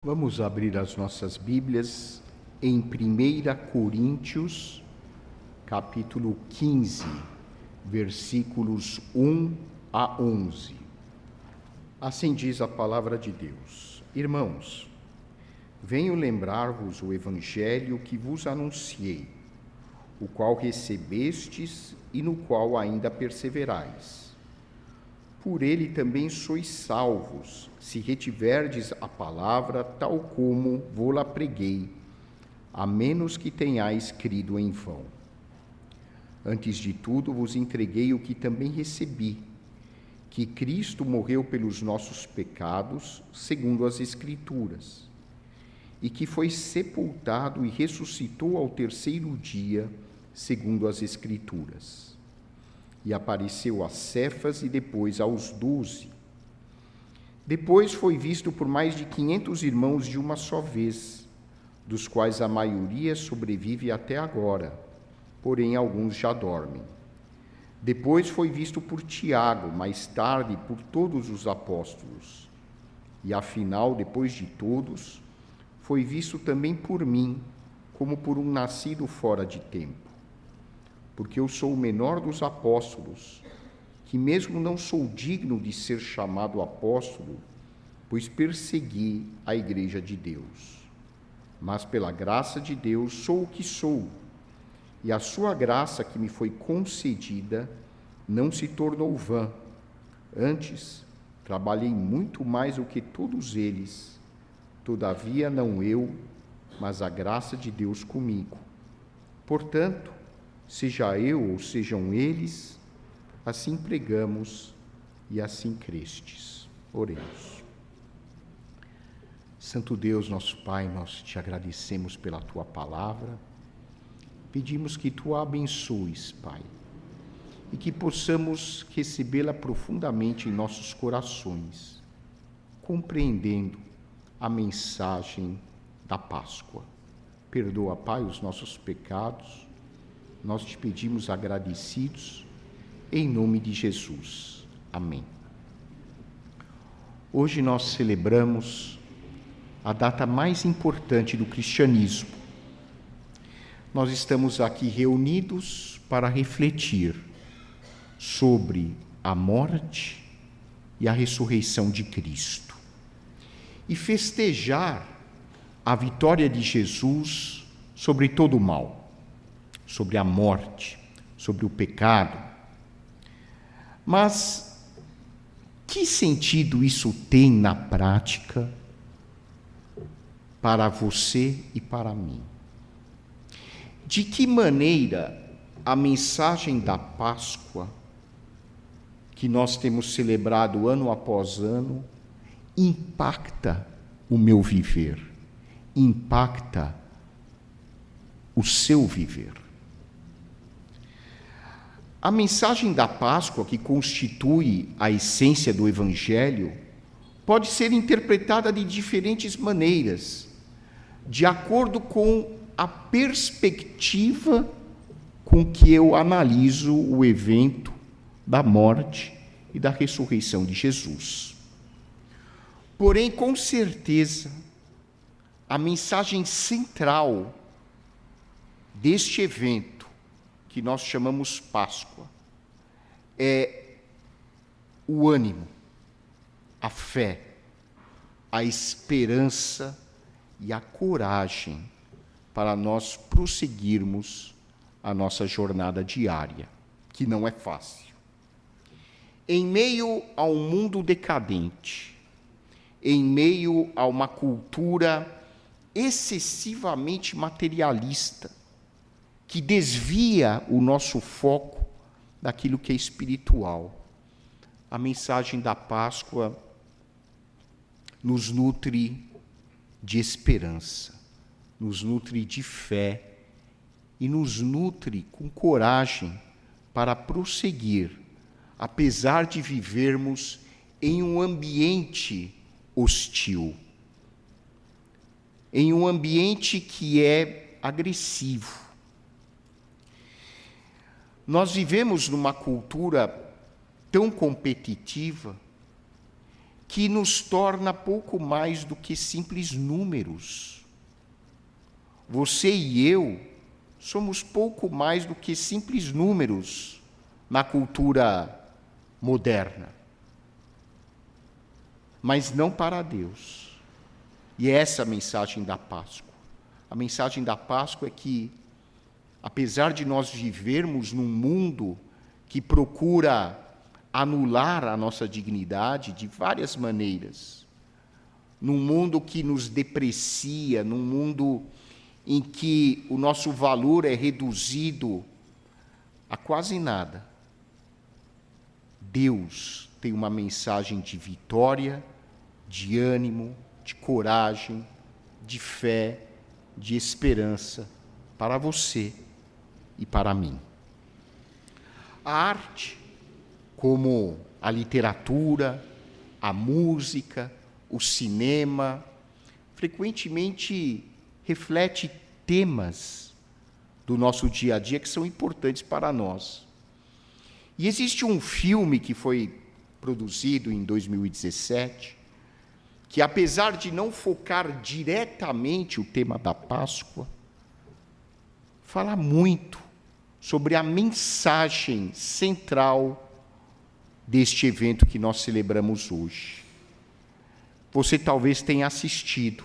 Vamos abrir as nossas Bíblias em 1 Coríntios, capítulo 15, versículos 1 a 11. Assim diz a palavra de Deus: Irmãos, venho lembrar-vos o evangelho que vos anunciei, o qual recebestes e no qual ainda perseverais. Por ele também sois salvos, se retiverdes a palavra tal como vou-la preguei, a menos que tenhais crido em vão. Antes de tudo vos entreguei o que também recebi, que Cristo morreu pelos nossos pecados, segundo as Escrituras, e que foi sepultado e ressuscitou ao terceiro dia, segundo as Escrituras. E apareceu a Cefas e depois aos 12. Depois foi visto por mais de 500 irmãos de uma só vez, dos quais a maioria sobrevive até agora, porém alguns já dormem. Depois foi visto por Tiago, mais tarde por todos os apóstolos. E afinal, depois de todos, foi visto também por mim, como por um nascido fora de tempo. Porque eu sou o menor dos apóstolos, que mesmo não sou digno de ser chamado apóstolo, pois persegui a igreja de Deus. Mas pela graça de Deus sou o que sou, e a sua graça que me foi concedida não se tornou vã. Antes, trabalhei muito mais do que todos eles, todavia não eu, mas a graça de Deus comigo. Portanto, seja eu ou sejam eles, assim pregamos e assim crestes. Oremos. Santo Deus, nosso Pai, nós te agradecemos pela Tua palavra. Pedimos que Tu a abençoes, Pai, e que possamos recebê-la profundamente em nossos corações, compreendendo a mensagem da Páscoa. Perdoa, Pai, os nossos pecados. Nós te pedimos agradecidos, em nome de Jesus. Amém. Hoje nós celebramos a data mais importante do cristianismo. Nós estamos aqui reunidos para refletir sobre a morte e a ressurreição de Cristo e festejar a vitória de Jesus sobre todo o mal, sobre a morte, sobre o pecado. Mas que sentido isso tem na prática para você e para mim? De que maneira a mensagem da Páscoa, que nós temos celebrado ano após ano, impacta o meu viver, impacta o seu viver? A mensagem da Páscoa, que constitui a essência do Evangelho, pode ser interpretada de diferentes maneiras, de acordo com a perspectiva com que eu analiso o evento da morte e da ressurreição de Jesus. Porém, com certeza, a mensagem central deste evento, que nós chamamos Páscoa, é o ânimo, a fé, a esperança e a coragem para nós prosseguirmos a nossa jornada diária, que não é fácil. Em meio a um mundo decadente, em meio a uma cultura excessivamente materialista, que desvia o nosso foco daquilo que é espiritual, a mensagem da Páscoa nos nutre de esperança, nos nutre de fé e nos nutre com coragem para prosseguir, apesar de vivermos em um ambiente hostil, em um ambiente que é agressivo. Nós vivemos numa cultura tão competitiva que nos torna pouco mais do que simples números. Você e eu somos pouco mais do que simples números na cultura moderna. Mas não para Deus. E essa é a mensagem da Páscoa. A mensagem da Páscoa é que, apesar de nós vivermos num mundo que procura anular a nossa dignidade de várias maneiras, num mundo que nos deprecia, num mundo em que o nosso valor é reduzido a quase nada, Deus tem uma mensagem de vitória, de ânimo, de coragem, de fé, de esperança para você e para mim. A arte, como a literatura, a música, o cinema, frequentemente reflete temas do nosso dia a dia que são importantes para nós. E existe um filme que foi produzido em 2017, que apesar de não focar diretamente o tema da Páscoa, fala muito sobre a mensagem central deste evento que nós celebramos hoje. Você talvez tenha assistido,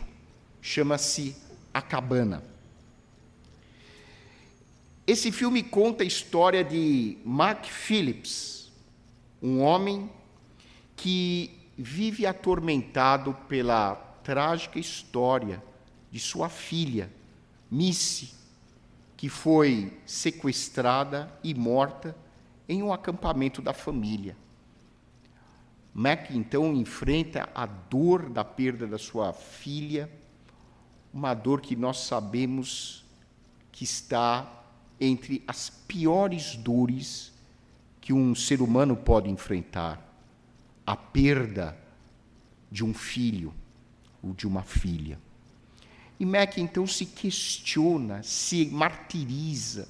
chama-se A Cabana. Esse filme conta a história de Mark Phillips, um homem que vive atormentado pela trágica história de sua filha, Missy, que foi sequestrada e morta em um acampamento da família. Mac, então, enfrenta a dor da perda da sua filha, uma dor que nós sabemos que está entre as piores dores que um ser humano pode enfrentar, a perda de um filho ou de uma filha. E Mac, então, se questiona, se martiriza.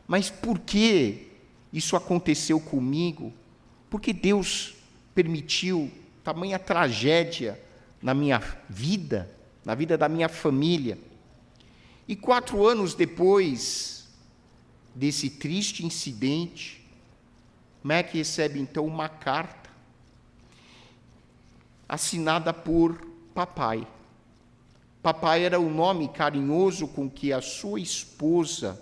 Mas por que isso aconteceu comigo? Por que Deus permitiu tamanha tragédia na minha vida, na vida da minha família? E 4 anos depois desse triste incidente, Mac recebe, então, uma carta assinada por papai. Papai era o nome carinhoso com que a sua esposa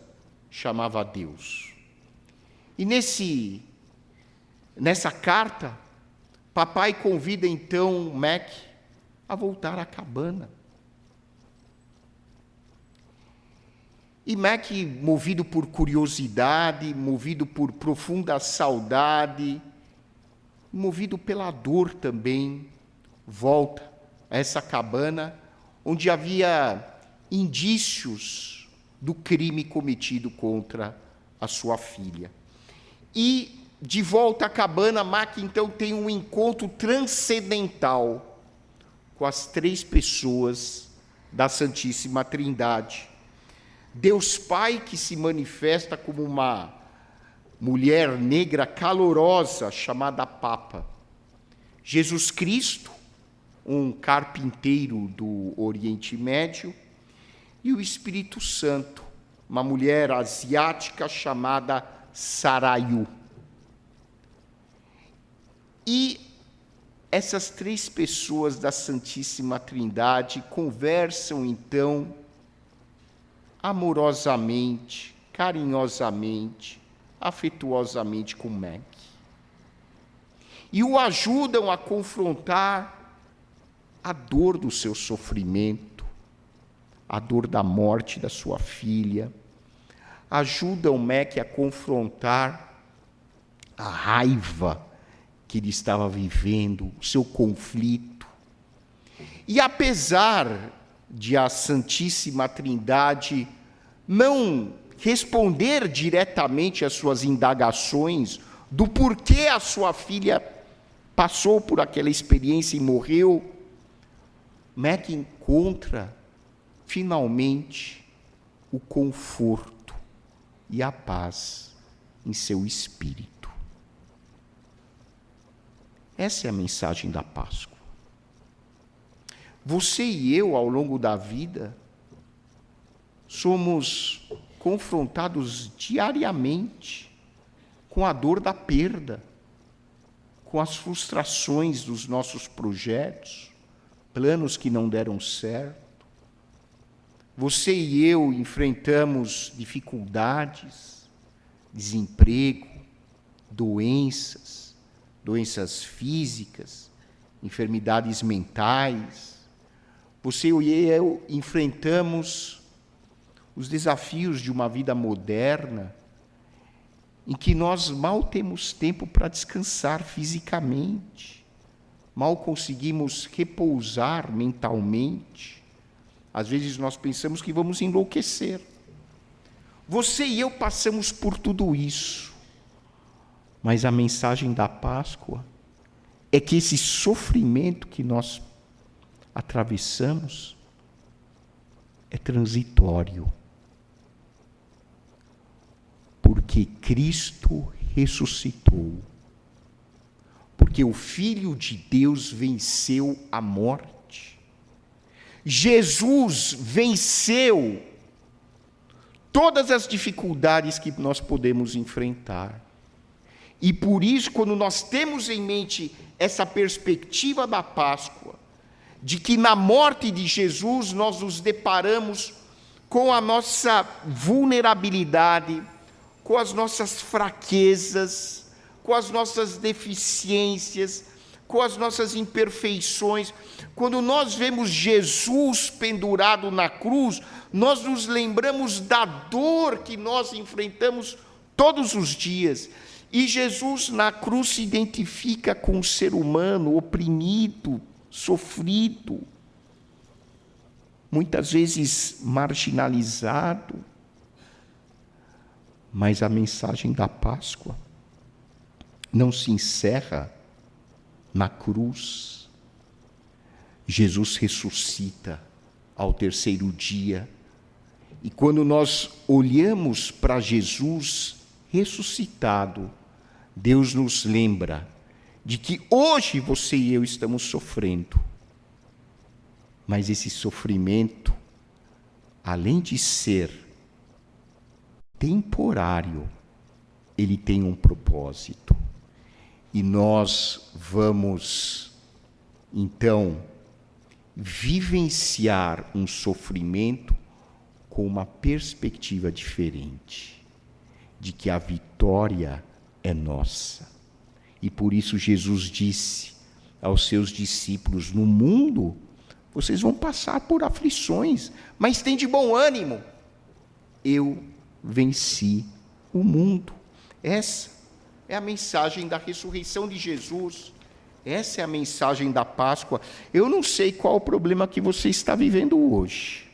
chamava a Deus. E nessa carta, papai convida então Mac a voltar à cabana. E Mac, movido por curiosidade, movido por profunda saudade, movido pela dor também, volta a essa cabana onde havia indícios do crime cometido contra a sua filha. E, de volta à cabana, Mac, então, tem um encontro transcendental com as 3 pessoas da Santíssima Trindade. Deus Pai, que se manifesta como uma mulher negra calorosa, chamada Papa. Jesus Cristo, um carpinteiro do Oriente Médio, e o Espírito Santo, uma mulher asiática chamada Sarayu. E essas 3 pessoas da Santíssima Trindade conversam, então, amorosamente, carinhosamente, afetuosamente com Mac. E o ajudam a confrontar a dor do seu sofrimento, a dor da morte da sua filha. Ajudam Mac a confrontar a raiva que ele estava vivendo, o seu conflito. E apesar de a Santíssima Trindade não responder diretamente às suas indagações do porquê a sua filha passou por aquela experiência e morreu, Mac encontra, finalmente, o conforto e a paz em seu espírito. Essa é a mensagem da Páscoa. Você e eu, ao longo da vida, somos confrontados diariamente com a dor da perda, com as frustrações dos nossos projetos, planos que não deram certo. Você e eu enfrentamos dificuldades, desemprego, doenças físicas, enfermidades mentais. Você e eu enfrentamos os desafios de uma vida moderna, em que nós mal temos tempo para descansar fisicamente, mal conseguimos repousar mentalmente. Às vezes nós pensamos que vamos enlouquecer. Você e eu passamos por tudo isso, mas a mensagem da Páscoa é que esse sofrimento que nós atravessamos é transitório, porque Cristo ressuscitou, porque o Filho de Deus venceu a morte. Jesus venceu todas as dificuldades que nós podemos enfrentar. E por isso, quando nós temos em mente essa perspectiva da Páscoa, de que na morte de Jesus nós nos deparamos com a nossa vulnerabilidade, com as nossas fraquezas, com as nossas deficiências, com as nossas imperfeições. Quando nós vemos Jesus pendurado na cruz, nós nos lembramos da dor que nós enfrentamos todos os dias. E Jesus na cruz se identifica com o ser humano oprimido, sofrido, muitas vezes marginalizado. Mas a mensagem da Páscoa não se encerra na cruz. Jesus ressuscita ao terceiro dia. E quando nós olhamos para Jesus ressuscitado, Deus nos lembra de que hoje você e eu estamos sofrendo. Mas esse sofrimento, além de ser temporário, ele tem um propósito. E nós vamos, então, vivenciar um sofrimento com uma perspectiva diferente, de que a vitória é nossa. E por isso Jesus disse aos seus discípulos: no mundo vocês vão passar por aflições, mas tem de bom ânimo. Eu venci o mundo. Essa é a mensagem da ressurreição de Jesus. Essa é a mensagem da Páscoa. Eu não sei qual o problema que você está vivendo hoje.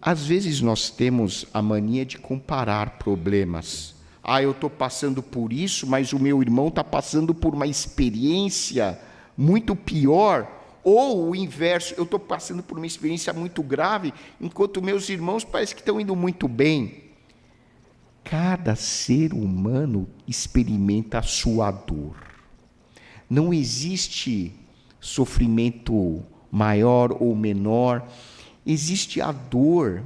Às vezes nós temos a mania de comparar problemas. Eu estou passando por isso, mas o meu irmão está passando por uma experiência muito pior. Ou o inverso, eu estou passando por uma experiência muito grave, enquanto meus irmãos parece que estão indo muito bem. Cada ser humano experimenta a sua dor. Não existe sofrimento maior ou menor. Existe a dor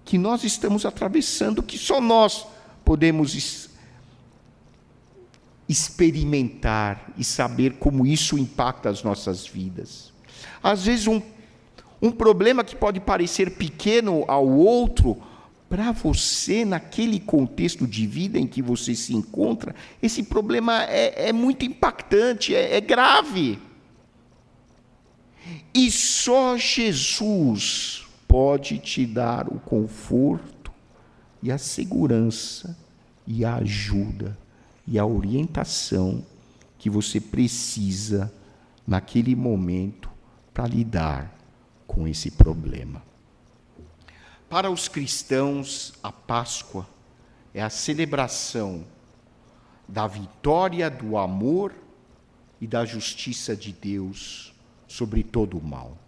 que nós estamos atravessando, que só nós podemos experimentar e saber como isso impacta as nossas vidas. Às vezes um problema que pode parecer pequeno ao outro, para você, naquele contexto de vida em que você se encontra, esse problema é muito impactante, é grave. E só Jesus pode te dar o conforto e a segurança e a ajuda e a orientação que você precisa naquele momento para lidar com esse problema. Para os cristãos, a Páscoa é a celebração da vitória do amor e da justiça de Deus sobre todo o mal.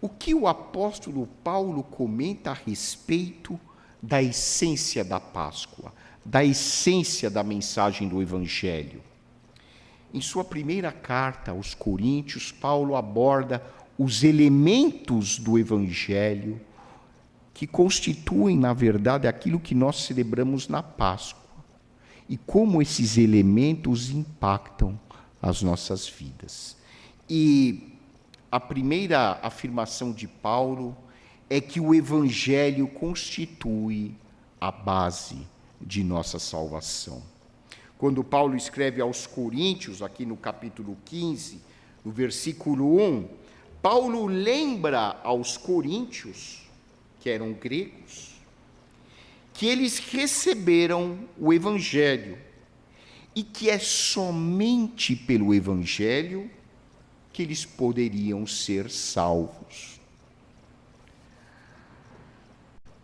O que o apóstolo Paulo comenta a respeito da essência da Páscoa, da essência da mensagem do Evangelho? Em sua primeira carta aos Coríntios, Paulo aborda os elementos do Evangelho que constituem, na verdade, aquilo que nós celebramos na Páscoa e como esses elementos impactam as nossas vidas. E a primeira afirmação de Paulo é que o Evangelho constitui a base de nossa salvação. Quando Paulo escreve aos Coríntios, aqui no capítulo 15, no versículo 1, Paulo lembra aos coríntios, que eram gregos, que eles receberam o Evangelho e que é somente pelo Evangelho que eles poderiam ser salvos.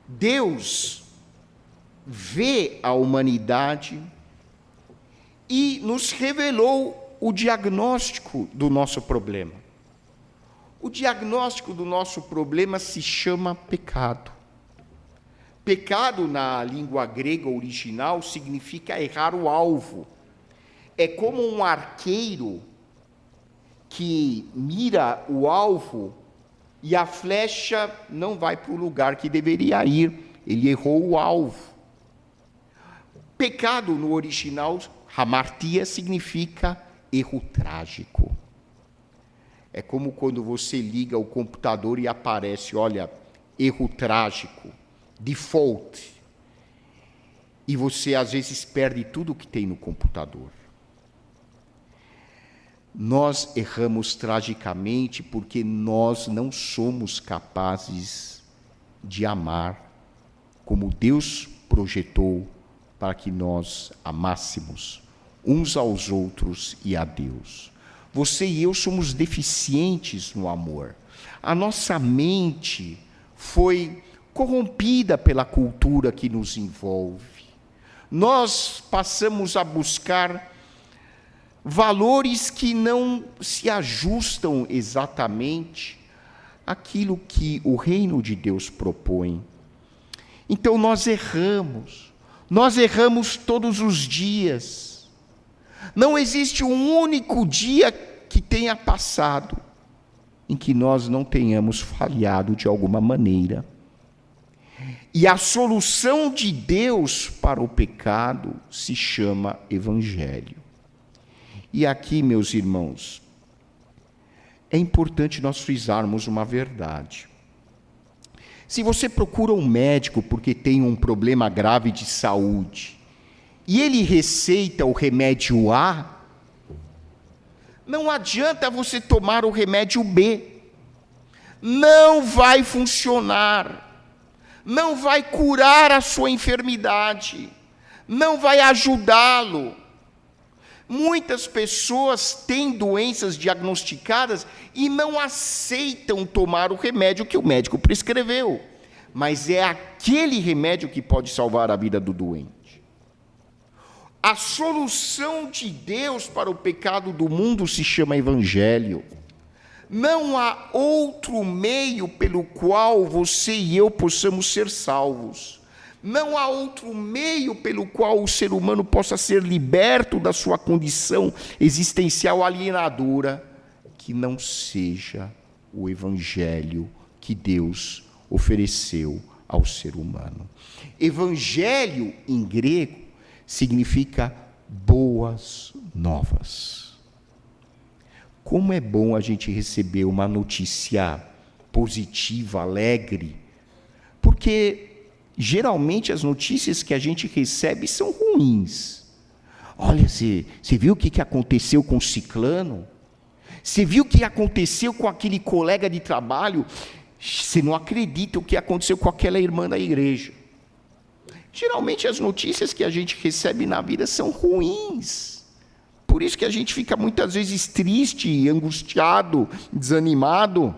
Deus vê a humanidade e nos revelou o diagnóstico do nosso problema. O diagnóstico do nosso problema se chama pecado. Pecado, na língua grega original, significa errar o alvo. É como um arqueiro que mira o alvo e a flecha não vai para o lugar que deveria ir. Ele errou o alvo. Pecado, no original, hamartia, significa erro trágico. É como quando você liga o computador e aparece, olha, erro trágico, default. E você, às vezes, perde tudo o que tem no computador. Nós erramos tragicamente porque nós não somos capazes de amar como Deus projetou para que nós amássemos uns aos outros e a Deus. Você e eu somos deficientes no amor. A nossa mente foi corrompida pela cultura que nos envolve. Nós passamos a buscar valores que não se ajustam exatamente àquilo que o reino de Deus propõe. Então nós erramos todos os dias. Não existe um único dia que tenha passado em que nós não tenhamos falhado de alguma maneira. E a solução de Deus para o pecado se chama Evangelho. E aqui, meus irmãos, é importante nós frisarmos uma verdade. Se você procura um médico porque tem um problema grave de saúde, e ele receita o remédio A, não adianta você tomar o remédio B. Não vai funcionar. Não vai curar a sua enfermidade. Não vai ajudá-lo. Muitas pessoas têm doenças diagnosticadas e não aceitam tomar o remédio que o médico prescreveu. Mas é aquele remédio que pode salvar a vida do doente. A solução de Deus para o pecado do mundo se chama Evangelho. Não há outro meio pelo qual você e eu possamos ser salvos. Não há outro meio pelo qual o ser humano possa ser liberto da sua condição existencial alienadora, que não seja o Evangelho que Deus ofereceu ao ser humano. Evangelho, em grego, significa boas novas. Como é bom a gente receber uma notícia positiva, alegre, porque geralmente as notícias que a gente recebe são ruins. Olha, você viu o que aconteceu com o ciclano? Você viu o que aconteceu com aquele colega de trabalho? Você não acredita o que aconteceu com aquela irmã da igreja. Geralmente as notícias que a gente recebe na vida são ruins. Por isso que a gente fica muitas vezes triste, angustiado, desanimado.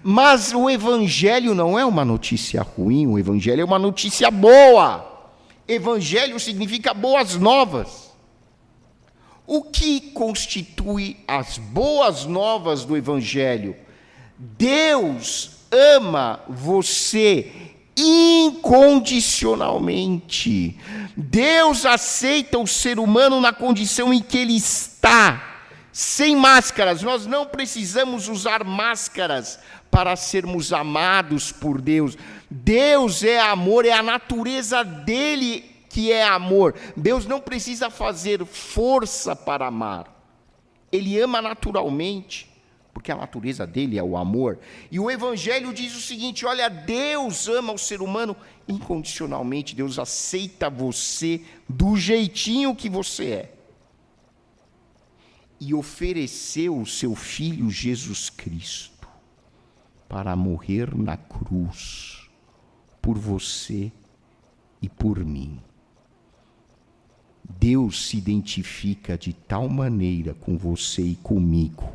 Mas o Evangelho não é uma notícia ruim, o Evangelho é uma notícia boa. Evangelho significa boas novas. O que constitui as boas novas do Evangelho? Deus ama você incondicionalmente. Deus aceita o ser humano na condição em que ele está, sem máscaras. Nós não precisamos usar máscaras para sermos amados por Deus. Deus é amor, é a natureza dele que é amor. Deus não precisa fazer força para amar. Ele ama naturalmente, porque a natureza dele é o amor. E o Evangelho diz o seguinte: olha, Deus ama o ser humano incondicionalmente. Deus aceita você do jeitinho que você é. E ofereceu o seu Filho Jesus Cristo para morrer na cruz por você e por mim. Deus se identifica de tal maneira com você e comigo,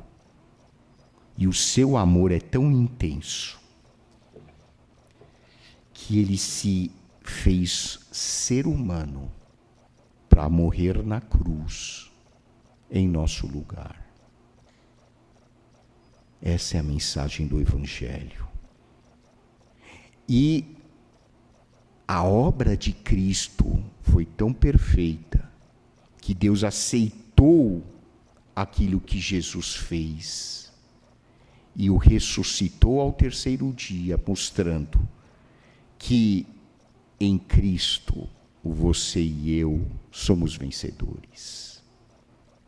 e o seu amor é tão intenso, que ele se fez ser humano para morrer na cruz em nosso lugar. Essa é a mensagem do Evangelho. E a obra de Cristo foi tão perfeita que Deus aceitou aquilo que Jesus fez e o ressuscitou ao terceiro dia, mostrando que em Cristo você e eu somos vencedores.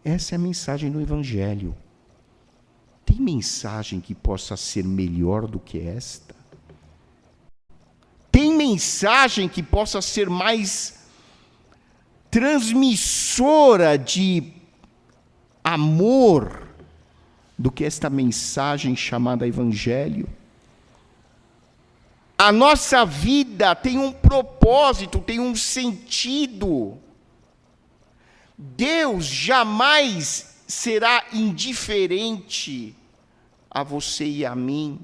Essa é a mensagem do Evangelho. Tem mensagem que possa ser melhor do que esta? Tem mensagem que possa ser mais transmissora de amor do que esta mensagem chamada Evangelho? A nossa vida tem um propósito, tem um sentido. Deus jamais será indiferente a você e a mim,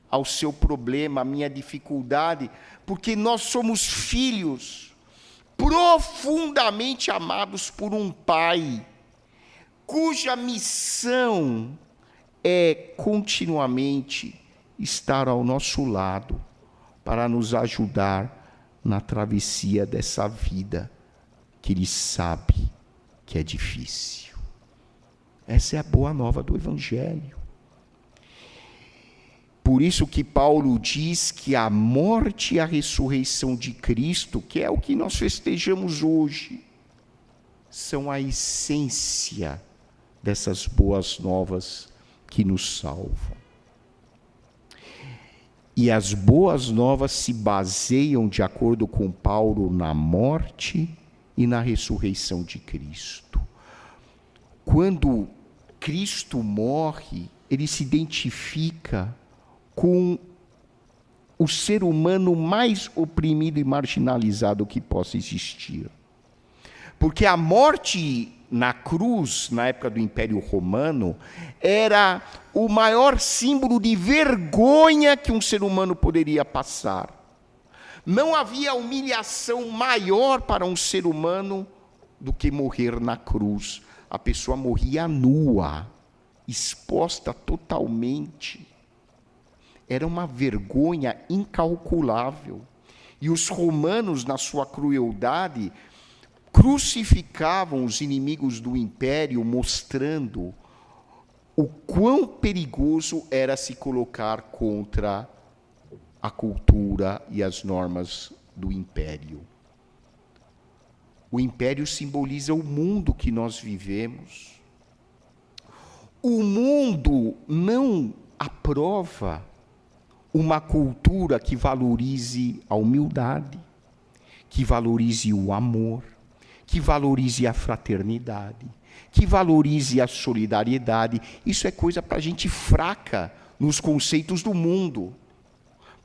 ao seu problema, à minha dificuldade, porque nós somos filhos profundamente amados por um Pai, cuja missão é continuamente estar ao nosso lado para nos ajudar na travessia dessa vida que Ele sabe que é difícil. Essa é a boa nova do Evangelho. Por isso que Paulo diz que a morte e a ressurreição de Cristo, que é o que nós festejamos hoje, são a essência dessas boas novas que nos salvam. E as boas novas se baseiam, de acordo com Paulo, na morte e na ressurreição de Cristo. Quando Cristo morre, ele se identifica com o ser humano mais oprimido e marginalizado que possa existir. Porque a morte na cruz, na época do Império Romano, era o maior símbolo de vergonha que um ser humano poderia passar. Não havia humilhação maior para um ser humano do que morrer na cruz. A pessoa morria nua, exposta totalmente. Era uma vergonha incalculável. E os romanos, na sua crueldade, crucificavam os inimigos do império, mostrando o quão perigoso era se colocar contra a cultura e as normas do império. O império simboliza o mundo que nós vivemos. O mundo não aprova uma cultura que valorize a humildade, que valorize o amor, que valorize a fraternidade, que valorize a solidariedade. Isso é coisa para gente fraca nos conceitos do mundo.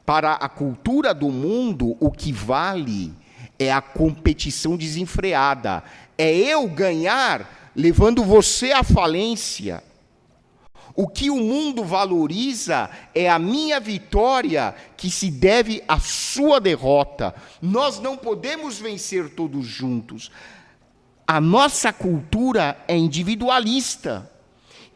Para a cultura do mundo, o que vale é a competição desenfreada. É eu ganhar levando você à falência. O que o mundo valoriza é a minha vitória, que se deve à sua derrota. Nós não podemos vencer todos juntos. A nossa cultura é individualista.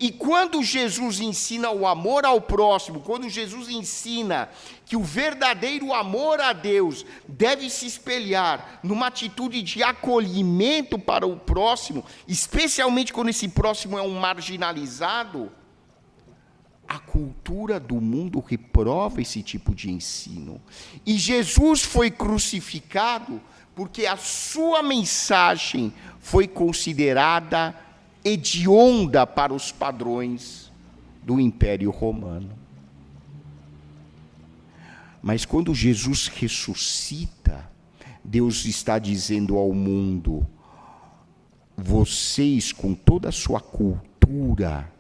E quando Jesus ensina o amor ao próximo, quando Jesus ensina que o verdadeiro amor a Deus deve se espelhar numa atitude de acolhimento para o próximo, especialmente quando esse próximo é um marginalizado, a cultura do mundo reprova esse tipo de ensino. E Jesus foi crucificado porque a sua mensagem foi considerada hedionda para os padrões do Império Romano. Mas quando Jesus ressuscita, Deus está dizendo ao mundo: vocês, com toda a sua cultura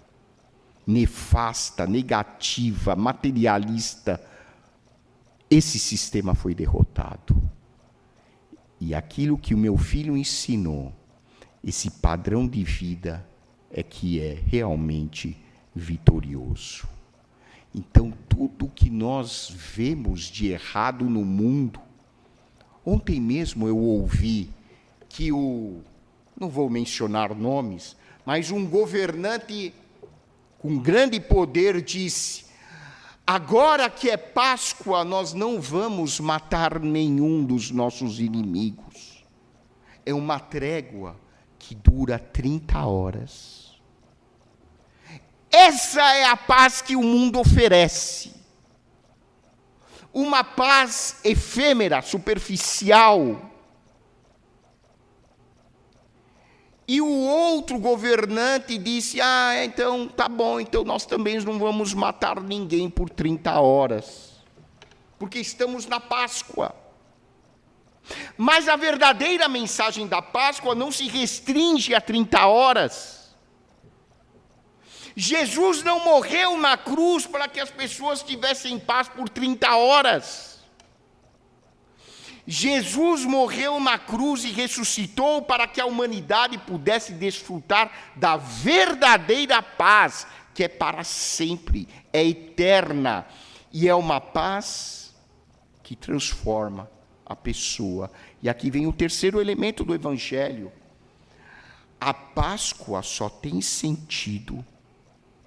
nefasta, negativa, materialista, esse sistema foi derrotado. E aquilo que o meu filho ensinou, esse padrão de vida, é que é realmente vitorioso. Então, tudo que nós vemos de errado no mundo, ontem mesmo eu ouvi que não vou mencionar nomes, mas um governante com grande poder disse: agora que é Páscoa, nós não vamos matar nenhum dos nossos inimigos. É uma trégua que dura 30 horas. Essa é a paz que o mundo oferece. Uma paz efêmera, superficial. E o outro governante disse: então tá bom, então nós também não vamos matar ninguém por 30 horas, porque estamos na Páscoa. Mas a verdadeira mensagem da Páscoa não se restringe a 30 horas. Jesus não morreu na cruz para que as pessoas tivessem paz por 30 horas. Jesus morreu na cruz e ressuscitou para que a humanidade pudesse desfrutar da verdadeira paz, que é para sempre, é eterna, e é uma paz que transforma a pessoa. E aqui vem o terceiro elemento do Evangelho. A Páscoa só tem sentido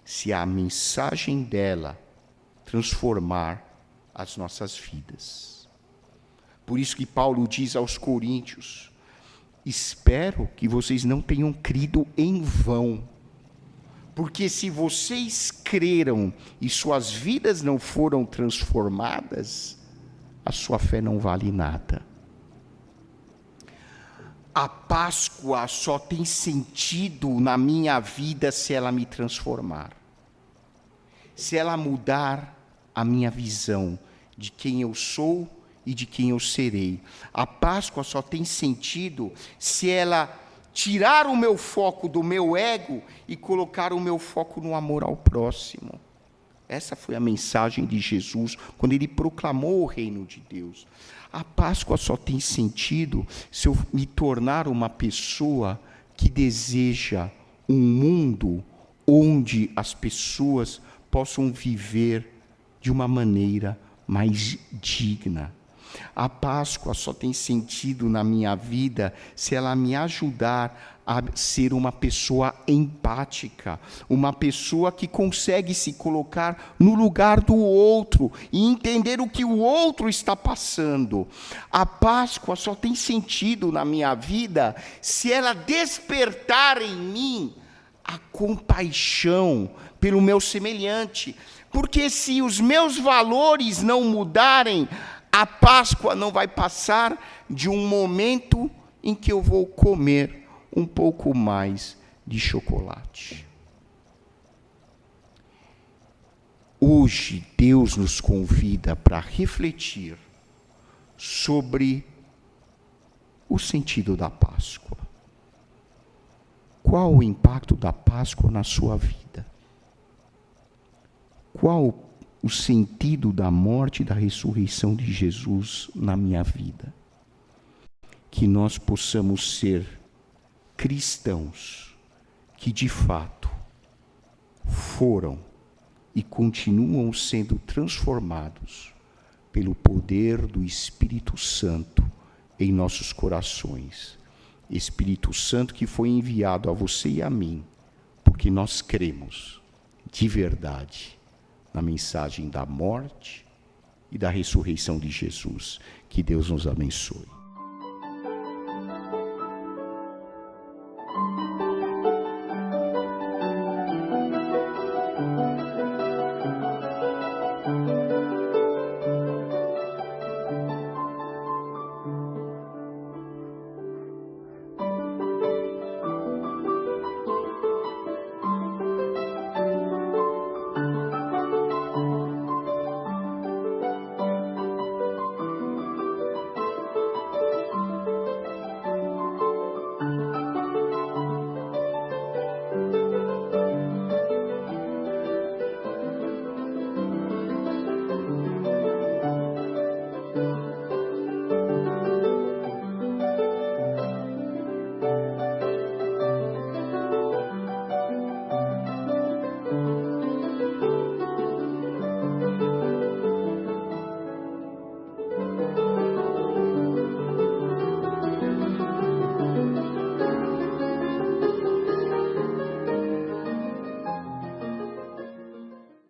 se a mensagem dela transformar as nossas vidas. Por isso que Paulo diz aos Coríntios: espero que vocês não tenham crido em vão, porque se vocês creram e suas vidas não foram transformadas, a sua fé não vale nada. A Páscoa só tem sentido na minha vida se ela me transformar, se ela mudar a minha visão de quem eu sou e de quem eu serei. A Páscoa só tem sentido se ela tirar o meu foco do meu ego e colocar o meu foco no amor ao próximo. Essa foi a mensagem de Jesus quando ele proclamou o reino de Deus. A Páscoa só tem sentido se eu me tornar uma pessoa que deseja um mundo onde as pessoas possam viver de uma maneira mais digna. A Páscoa só tem sentido na minha vida se ela me ajudar a ser uma pessoa empática, uma pessoa que consegue se colocar no lugar do outro e entender o que o outro está passando. A Páscoa só tem sentido na minha vida se ela despertar em mim a compaixão pelo meu semelhante, porque se os meus valores não mudarem, a Páscoa não vai passar de um momento em que eu vou comer um pouco mais de chocolate. Hoje, Deus nos convida para refletir sobre o sentido da Páscoa. Qual o impacto da Páscoa na sua vida? Qual o sentido da morte e da ressurreição de Jesus na minha vida? Que nós possamos ser cristãos que de fato foram e continuam sendo transformados pelo poder do Espírito Santo em nossos corações. Espírito Santo que foi enviado a você e a mim porque nós cremos de verdade na mensagem da morte e da ressurreição de Jesus. Que Deus nos abençoe.